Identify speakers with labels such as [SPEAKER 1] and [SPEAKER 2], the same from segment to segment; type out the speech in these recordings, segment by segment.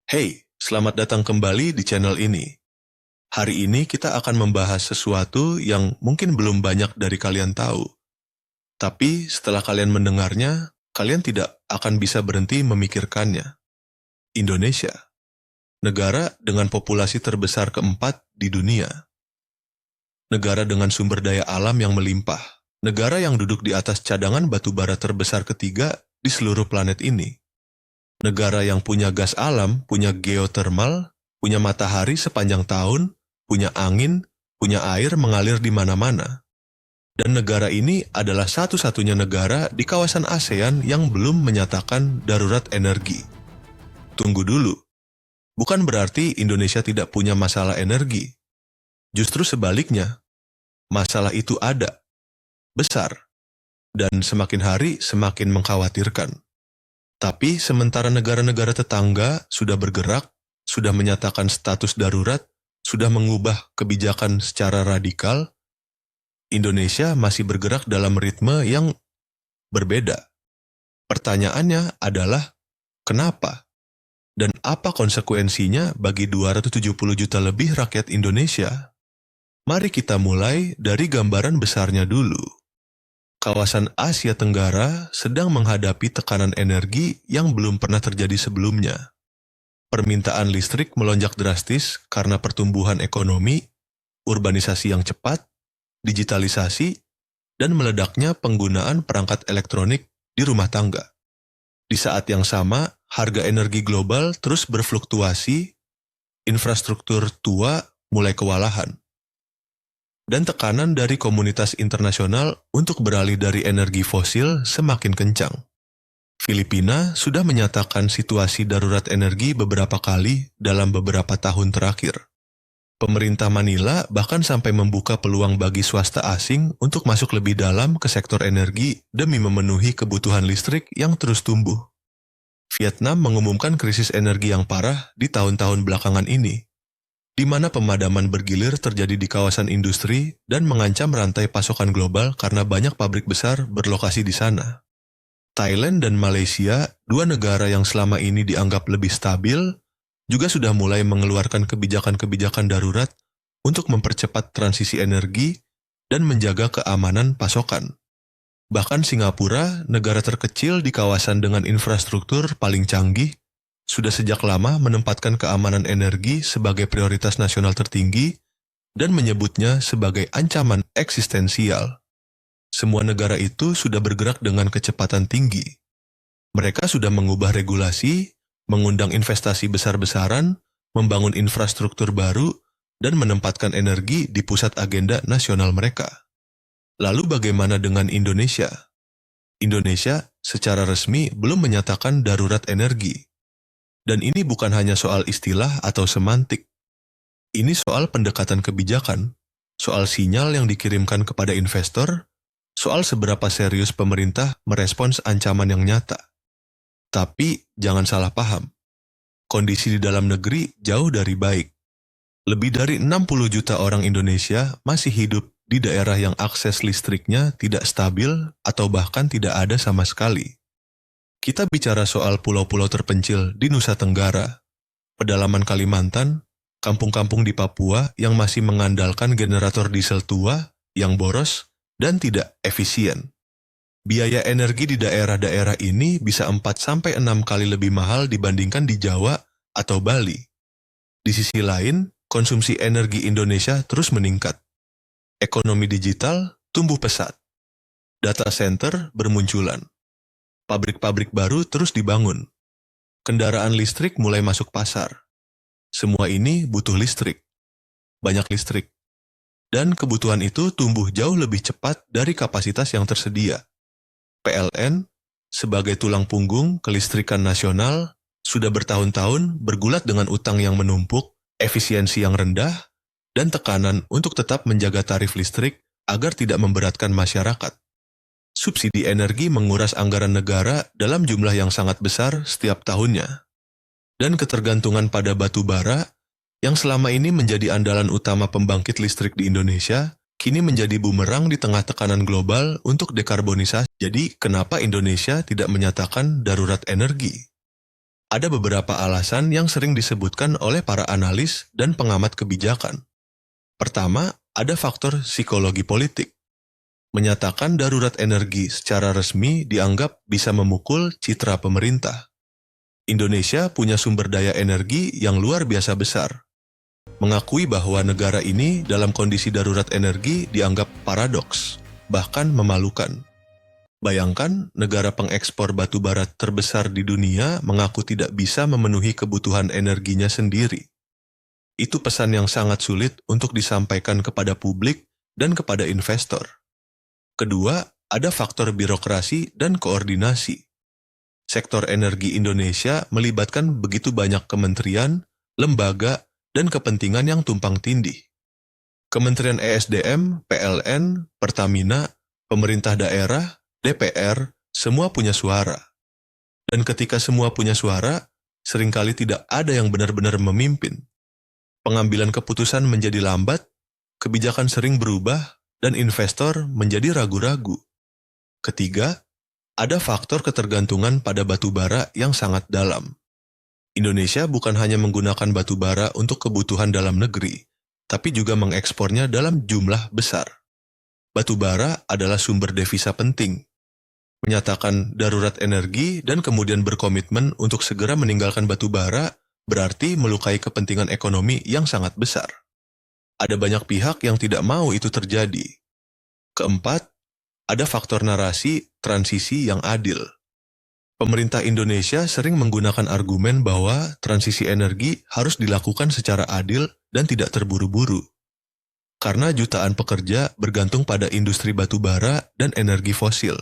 [SPEAKER 1] Hey, selamat datang kembali di channel ini. Hari ini kita akan membahas sesuatu yang mungkin belum banyak dari kalian tahu. Tapi setelah kalian mendengarnya, kalian tidak akan bisa berhenti memikirkannya. Indonesia, negara dengan populasi terbesar keempat di dunia. Negara dengan sumber daya alam yang melimpah. Negara yang duduk di atas cadangan batu bara terbesar ketiga di seluruh planet ini. Negara yang punya gas alam, punya geotermal, punya matahari sepanjang tahun, punya angin, punya air mengalir di mana-mana. Dan negara ini adalah satu-satunya negara di kawasan ASEAN yang belum menyatakan darurat energi. Tunggu dulu. Bukan berarti Indonesia tidak punya masalah energi. Justru sebaliknya, masalah itu ada, besar, dan semakin hari semakin mengkhawatirkan. Tapi sementara negara-negara tetangga sudah bergerak, sudah menyatakan status darurat, sudah mengubah kebijakan secara radikal, Indonesia masih bergerak dalam ritme yang berbeda. Pertanyaannya adalah, kenapa? Dan apa konsekuensinya bagi 270 juta lebih rakyat Indonesia? Mari kita mulai dari gambaran besarnya dulu. Kawasan Asia Tenggara sedang menghadapi tekanan energi yang belum pernah terjadi sebelumnya. Permintaan listrik melonjak drastis karena pertumbuhan ekonomi, urbanisasi yang cepat, digitalisasi, dan meledaknya penggunaan perangkat elektronik di rumah tangga. Di saat yang sama, harga energi global terus berfluktuasi, infrastruktur tua mulai kewalahan, dan tekanan dari komunitas internasional untuk beralih dari energi fosil semakin kencang. Filipina sudah menyatakan situasi darurat energi beberapa kali dalam beberapa tahun terakhir. Pemerintah Manila bahkan sampai membuka peluang bagi swasta asing untuk masuk lebih dalam ke sektor energi demi memenuhi kebutuhan listrik yang terus tumbuh. Vietnam mengumumkan krisis energi yang parah di tahun-tahun belakangan ini, di mana pemadaman bergilir terjadi di kawasan industri dan mengancam rantai pasokan global karena banyak pabrik besar berlokasi di sana. Thailand dan Malaysia, dua negara yang selama ini dianggap lebih stabil, juga sudah mulai mengeluarkan kebijakan-kebijakan darurat untuk mempercepat transisi energi dan menjaga keamanan pasokan. Bahkan Singapura, negara terkecil di kawasan dengan infrastruktur paling canggih, sudah sejak lama menempatkan keamanan energi sebagai prioritas nasional tertinggi dan menyebutnya sebagai ancaman eksistensial. Semua negara itu sudah bergerak dengan kecepatan tinggi. Mereka sudah mengubah regulasi, mengundang investasi besar-besaran, membangun infrastruktur baru, dan menempatkan energi di pusat agenda nasional mereka. Lalu bagaimana dengan Indonesia? Indonesia secara resmi belum menyatakan darurat energi. Dan ini bukan hanya soal istilah atau semantik. Ini soal pendekatan kebijakan, soal sinyal yang dikirimkan kepada investor, soal seberapa serius pemerintah merespons ancaman yang nyata. Tapi jangan salah paham, kondisi di dalam negeri jauh dari baik. Lebih dari 60 juta orang Indonesia masih hidup di daerah yang akses listriknya tidak stabil atau bahkan tidak ada sama sekali. Kita bicara soal pulau-pulau terpencil di Nusa Tenggara, pedalaman Kalimantan, kampung-kampung di Papua yang masih mengandalkan generator diesel tua yang boros dan tidak efisien. Biaya energi di daerah-daerah ini bisa 4-6 kali lebih mahal dibandingkan di Jawa atau Bali. Di sisi lain, konsumsi energi Indonesia terus meningkat. Ekonomi digital tumbuh pesat. Data center bermunculan. Pabrik-pabrik baru terus dibangun. Kendaraan listrik mulai masuk pasar. Semua ini butuh listrik. Banyak listrik. Dan kebutuhan itu tumbuh jauh lebih cepat dari kapasitas yang tersedia. PLN, sebagai tulang punggung kelistrikan nasional, sudah bertahun-tahun bergulat dengan utang yang menumpuk, efisiensi yang rendah, dan tekanan untuk tetap menjaga tarif listrik agar tidak memberatkan masyarakat. Subsidi energi menguras anggaran negara dalam jumlah yang sangat besar setiap tahunnya. Dan ketergantungan pada batu bara, yang selama ini menjadi andalan utama pembangkit listrik di Indonesia, kini menjadi bumerang di tengah tekanan global untuk dekarbonisasi. Jadi, kenapa Indonesia tidak menyatakan darurat energi? Ada beberapa alasan yang sering disebutkan oleh para analis dan pengamat kebijakan. Pertama, ada faktor psikologi politik. Menyatakan darurat energi secara resmi dianggap bisa memukul citra pemerintah. Indonesia punya sumber daya energi yang luar biasa besar. Mengakui bahwa negara ini dalam kondisi darurat energi dianggap paradoks, bahkan memalukan. Bayangkan negara pengekspor batu bara terbesar di dunia mengaku tidak bisa memenuhi kebutuhan energinya sendiri. Itu pesan yang sangat sulit untuk disampaikan kepada publik dan kepada investor. Kedua, ada faktor birokrasi dan koordinasi. Sektor energi Indonesia melibatkan begitu banyak kementerian, lembaga, dan kepentingan yang tumpang tindih. Kementerian ESDM, PLN, Pertamina, pemerintah daerah, DPR, semua punya suara. Dan ketika semua punya suara, seringkali tidak ada yang benar-benar memimpin. Pengambilan keputusan menjadi lambat, kebijakan sering berubah, dan investor menjadi ragu-ragu. Ketiga, ada faktor ketergantungan pada batu bara yang sangat dalam. Indonesia bukan hanya menggunakan batu bara untuk kebutuhan dalam negeri, tapi juga mengekspornya dalam jumlah besar. Batu bara adalah sumber devisa penting. Menyatakan darurat energi dan kemudian berkomitmen untuk segera meninggalkan batu bara berarti melukai kepentingan ekonomi yang sangat besar. Ada banyak pihak yang tidak mau itu terjadi. Keempat, ada faktor narasi transisi yang adil. Pemerintah Indonesia sering menggunakan argumen bahwa transisi energi harus dilakukan secara adil dan tidak terburu-buru. Karena jutaan pekerja bergantung pada industri batu bara dan energi fosil.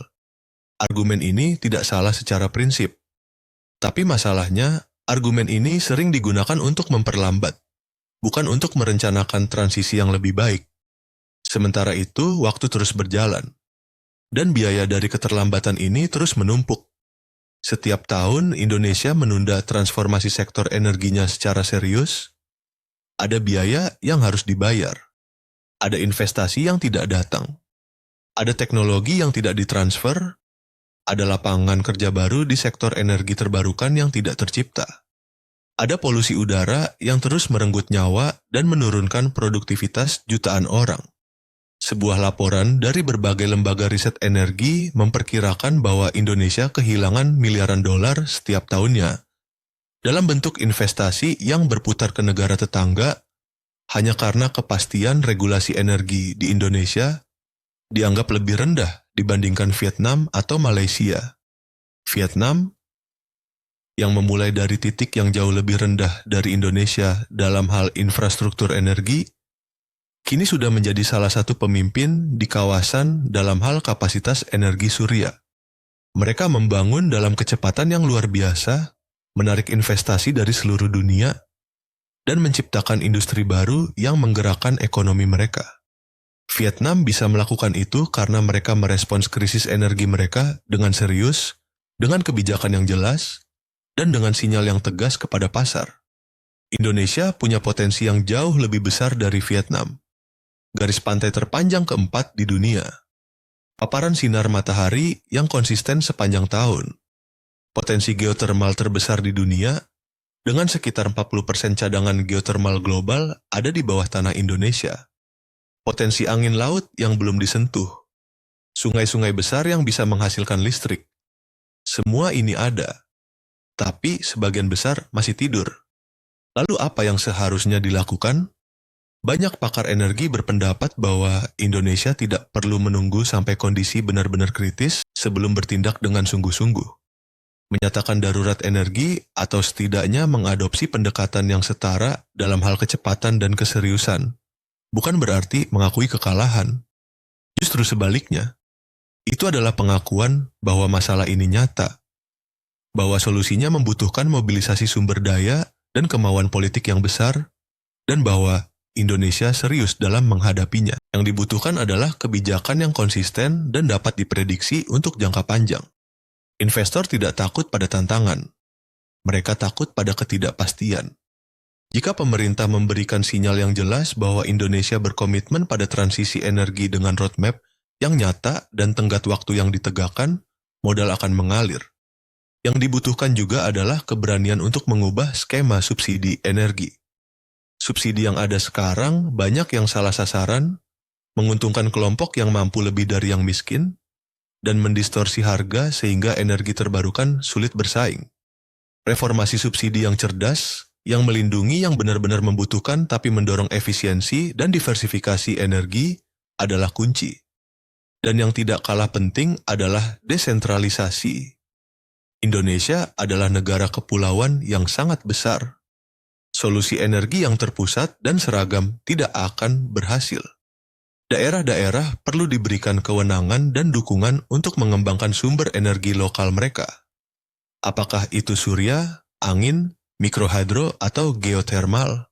[SPEAKER 1] Argumen ini tidak salah secara prinsip. Tapi masalahnya, argumen ini sering digunakan untuk memperlambat, bukan untuk merencanakan transisi yang lebih baik. Sementara itu, waktu terus berjalan. Dan biaya dari keterlambatan ini terus menumpuk. Setiap tahun, Indonesia menunda transformasi sektor energinya secara serius. Ada biaya yang harus dibayar. Ada investasi yang tidak datang. Ada teknologi yang tidak ditransfer. Ada lapangan kerja baru di sektor energi terbarukan yang tidak tercipta. Ada polusi udara yang terus merenggut nyawa dan menurunkan produktivitas jutaan orang. Sebuah laporan dari berbagai lembaga riset energi memperkirakan bahwa Indonesia kehilangan miliaran dolar setiap tahunnya dalam bentuk investasi yang berputar ke negara tetangga hanya karena kepastian regulasi energi di Indonesia dianggap lebih rendah dibandingkan Vietnam atau Malaysia. Vietnam yang memulai dari titik yang jauh lebih rendah dari Indonesia dalam hal infrastruktur energi, kini sudah menjadi salah satu pemimpin di kawasan dalam hal kapasitas energi surya. Mereka membangun dalam kecepatan yang luar biasa, menarik investasi dari seluruh dunia, dan menciptakan industri baru yang menggerakkan ekonomi mereka. Vietnam bisa melakukan itu karena mereka merespons krisis energi mereka dengan serius, dengan kebijakan yang jelas, dan dengan sinyal yang tegas kepada pasar. Indonesia punya potensi yang jauh lebih besar dari Vietnam. Garis pantai terpanjang keempat di dunia. Paparan sinar matahari yang konsisten sepanjang tahun. Potensi geotermal terbesar di dunia, dengan sekitar 40% cadangan geotermal global ada di bawah tanah Indonesia. Potensi angin laut yang belum disentuh. Sungai-sungai besar yang bisa menghasilkan listrik. Semua ini ada. Tapi sebagian besar masih tidur. Lalu apa yang seharusnya dilakukan? Banyak pakar energi berpendapat bahwa Indonesia tidak perlu menunggu sampai kondisi benar-benar kritis sebelum bertindak dengan sungguh-sungguh. Menyatakan darurat energi atau setidaknya mengadopsi pendekatan yang setara dalam hal kecepatan dan keseriusan. Bukan berarti mengakui kekalahan. Justru sebaliknya, itu adalah pengakuan bahwa masalah ini nyata, bahwa solusinya membutuhkan mobilisasi sumber daya dan kemauan politik yang besar, dan bahwa Indonesia serius dalam menghadapinya. Yang dibutuhkan adalah kebijakan yang konsisten dan dapat diprediksi untuk jangka panjang. Investor tidak takut pada tantangan. Mereka takut pada ketidakpastian. Jika pemerintah memberikan sinyal yang jelas bahwa Indonesia berkomitmen pada transisi energi dengan roadmap yang nyata dan tenggat waktu yang ditegakkan, modal akan mengalir. Yang dibutuhkan juga adalah keberanian untuk mengubah skema subsidi energi. Subsidi yang ada sekarang banyak yang salah sasaran, menguntungkan kelompok yang mampu lebih dari yang miskin, dan mendistorsi harga sehingga energi terbarukan sulit bersaing. Reformasi subsidi yang cerdas, yang melindungi yang benar-benar membutuhkan tapi mendorong efisiensi dan diversifikasi energi adalah kunci. Dan yang tidak kalah penting adalah desentralisasi. Indonesia adalah negara kepulauan yang sangat besar. Solusi energi yang terpusat dan seragam tidak akan berhasil. Daerah-daerah perlu diberikan kewenangan dan dukungan untuk mengembangkan sumber energi lokal mereka. Apakah itu surya, angin, mikrohidro, atau geotermal?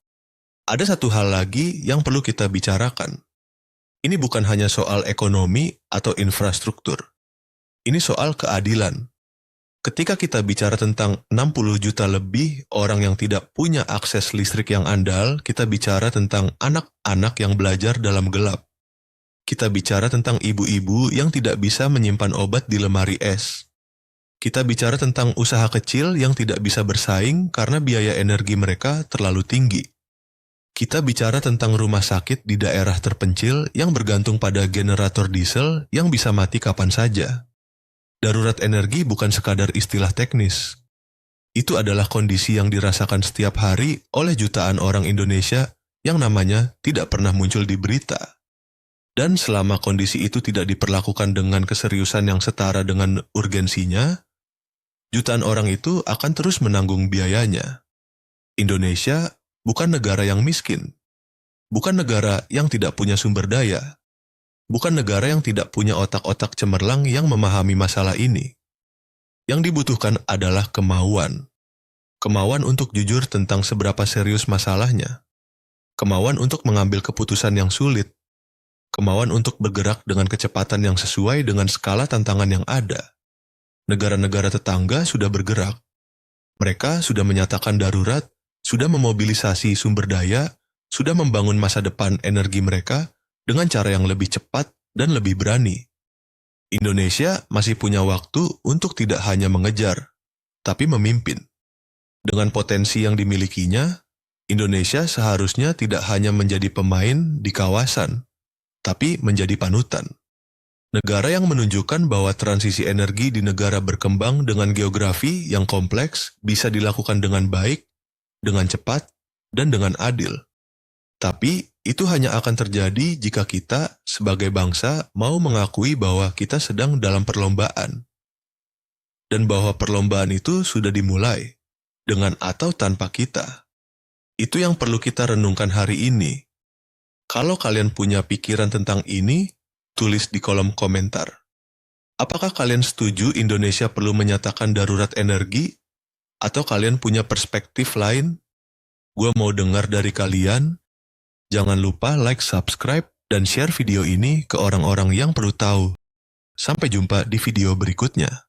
[SPEAKER 1] Ada satu hal lagi yang perlu kita bicarakan. Ini bukan hanya soal ekonomi atau infrastruktur. Ini soal keadilan. Ketika kita bicara tentang 60 juta lebih orang yang tidak punya akses listrik yang andal, kita bicara tentang anak-anak yang belajar dalam gelap. Kita bicara tentang ibu-ibu yang tidak bisa menyimpan obat di lemari es. Kita bicara tentang usaha kecil yang tidak bisa bersaing karena biaya energi mereka terlalu tinggi. Kita bicara tentang rumah sakit di daerah terpencil yang bergantung pada generator diesel yang bisa mati kapan saja. Darurat energi bukan sekadar istilah teknis. Itu adalah kondisi yang dirasakan setiap hari oleh jutaan orang Indonesia yang namanya tidak pernah muncul di berita. Dan selama kondisi itu tidak diperlakukan dengan keseriusan yang setara dengan urgensinya, jutaan orang itu akan terus menanggung biayanya. Indonesia bukan negara yang miskin, bukan negara yang tidak punya sumber daya, bukan negara yang tidak punya otak-otak cemerlang yang memahami masalah ini. Yang dibutuhkan adalah kemauan. Kemauan untuk jujur tentang seberapa serius masalahnya. Kemauan untuk mengambil keputusan yang sulit. Kemauan untuk bergerak dengan kecepatan yang sesuai dengan skala tantangan yang ada. Negara-negara tetangga sudah bergerak. Mereka sudah menyatakan darurat, sudah memobilisasi sumber daya, sudah membangun masa depan energi mereka dengan cara yang lebih cepat dan lebih berani. Indonesia masih punya waktu untuk tidak hanya mengejar, tapi memimpin. Dengan potensi yang dimilikinya, Indonesia seharusnya tidak hanya menjadi pemain di kawasan, tapi menjadi panutan. Negara yang menunjukkan bahwa transisi energi di negara berkembang dengan geografi yang kompleks bisa dilakukan dengan baik, dengan cepat, dan dengan adil. Tapi itu hanya akan terjadi jika kita sebagai bangsa mau mengakui bahwa kita sedang dalam perlombaan. Dan bahwa perlombaan itu sudah dimulai, dengan atau tanpa kita. Itu yang perlu kita renungkan hari ini. Kalau kalian punya pikiran tentang ini, tulis di kolom komentar. Apakah kalian setuju Indonesia perlu menyatakan darurat energi? Atau kalian punya perspektif lain? Gua mau dengar dari kalian. Jangan lupa like, subscribe, dan share video ini ke orang-orang yang perlu tahu. Sampai jumpa di video berikutnya.